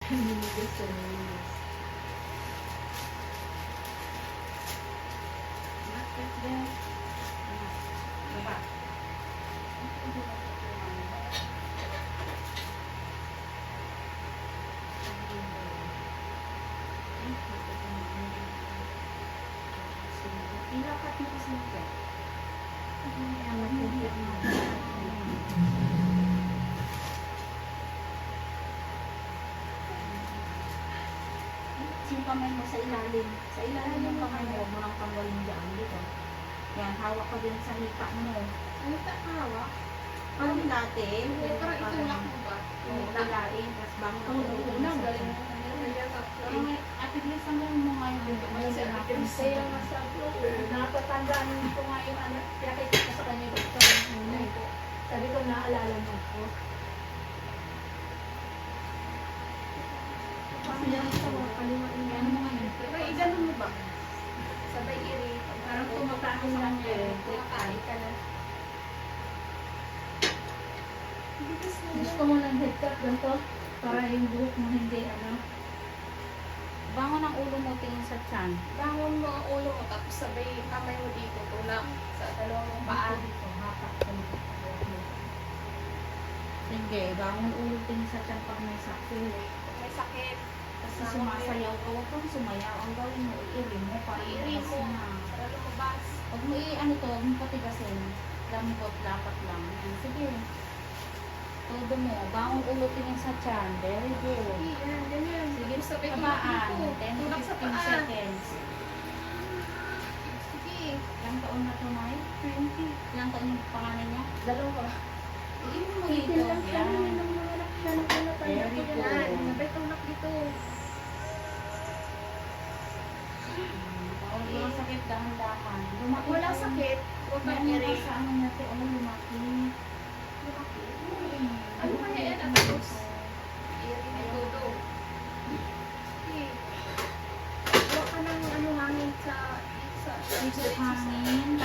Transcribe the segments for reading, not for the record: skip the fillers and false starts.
Namimigas siya, namimigas. Bakit din? Ano ba? Ilapat mo kasi ito. Yung kamay mo sa ilalim. Sa ilalim yung kamay mo, mo nang tanggalin dyan. Dito. Yan, hawak ka din sa hika mo. Ano ta hawak? Parang dati. Parang itulak mo ba? Oo, tulain. Tapos bangon ako. Unang galing mo. Pero may atilis ang lang mo ngayon. Kaya nga sabi ko, natatandaan ko ngayon, anak, kaya kita ko sa kanya yung doktor. Sabi ko, naalala mo ako. Kasi lang sa mga kalimutan niya. Ano mo ngayon? Pero iganon mo ba? Sabay iri. Parang tumataas lang eh. Kumakain ka na. Gusto mo ng head cut ganito? Para yung buhok mo hindi ano. Bangon ang ulo mo tingin sa tiyan. Bangon mo ang ulo mo, tapos sabay kamay mo dito, tulak sa dalawang paa. Dito, hapak sa likod. Sige, bangon ulo tingin sa tiyan pag may sakit. Pag may sakit, Kasi sumasayaw ka, huwag kang sumayaw. Ang gawin mo, i-iri mo para iiri ilabas mo, na. para lumabas. Huwag mo ano to, huwag mo patigasin. Lambot, lapat lang. Yan. Sige. Todo mo. Bangon ulo tingin sa tiyan. Very good. Yan, ganyan. Sige, sabay tulak tabaan. dito. 10 to Tulak sa 15 paa. seconds. Sige, Ilang taon na to, May? 20. Ilang taon yung pangalan niya? Dalawa. Iinom mo Itin dito. lang siya, Yan. nung mga anak siya nung ano tayo. Very good. Yan, sabay tulak dito. Bawal walang sakit, dahan-dahan. Lumaki Walang pa yun. sakit, huwag kang Meron iri. ka sa ano niya, te, oh, lumaki. Ano kaya yan, Atos? Iri mo todo. Sige. Huwag ka ng ano hangin sa Dito hangin,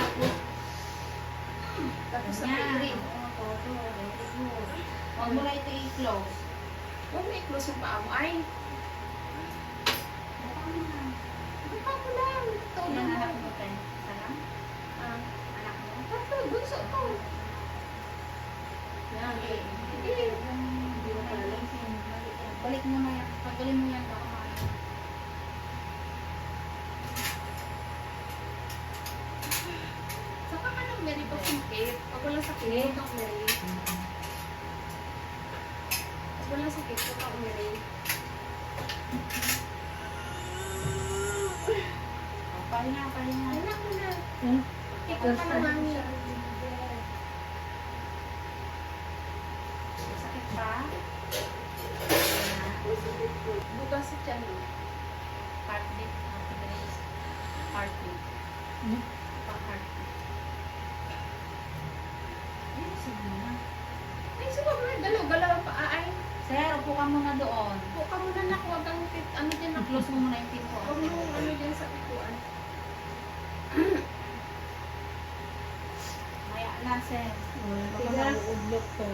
tapos sa ganyan. iri. Oo, todo. Very good. Huwag mo na ito i-close. Huwag mo i-close yung paa mo. Ay, Baka mo na. baka mo lang. Todo Yan, mo. anak mo, te. Isa lang? Ah, Anak mo? tatlo, bunso ko. Yan. Sige. Hindi mo pala lang siya. Balik mo na yan. Paggalin mo yan, baka maayon. Saka ka ng Mary pag sakit. Pag walang sakit, huwag kang Mary. Pag walang sakit, huwag kang Mary. Pahinga, pahinga. Ay, naku na. Hmm? Ikaw ka ng hangin. Sakit pa? Bukas sa tiyan mo. Heartbeat. Heartbeat. Hmm? Pa-heartbeat. Ayun, sige na. Ay, sumab na. Galaw-galaw ang paa. Ay, Sir, upo ka muna doon. huwag ka muna na. Huwag kang ano dyan na. I-close mo muna yung pinto. Huwag mo ano dyan sa pikuan. Maya na, sir. Baka mauudlok to.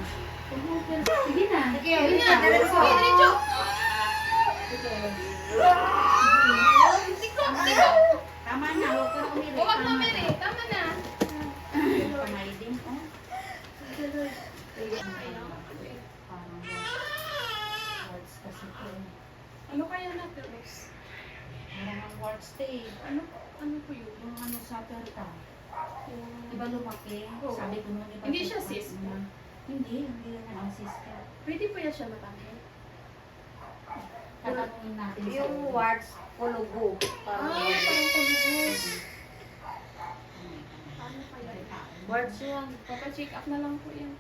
Sige na. Sige, Sige na, diretso. Sige, diretso. Tama na, huwag ka umirik. Huwag Tama mo, Mary. Tama na. Kamay din, oh. Parang words kasi po. Ano kaya natin, Rex? Parang words day. Ano po yun? Yung ano sa perta. Diba lumaki? Oo. Sabi ko nung iba. Hindi siya cyst? Hindi naman ang sister. Pwede po yan siya matangin. Tatanungin natin sa Yung words, pulugo. Parang tulugos. Ano kaya? Words yun. Papa-check up na lang po yan.